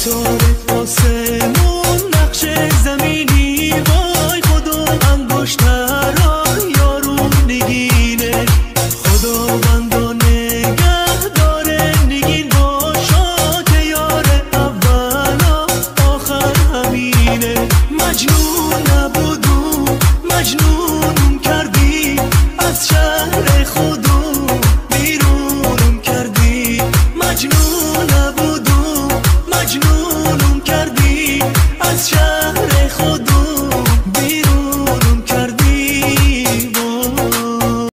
ستاره آسمون نقش زمینی وای خدا انگشترا یارو نگینه خداوند نگه داره نگین باشا که یار اولا آخر همینه مجنون نبودم مجنونم کردی از شهر خودم بیرونم کردی مجنون نبودم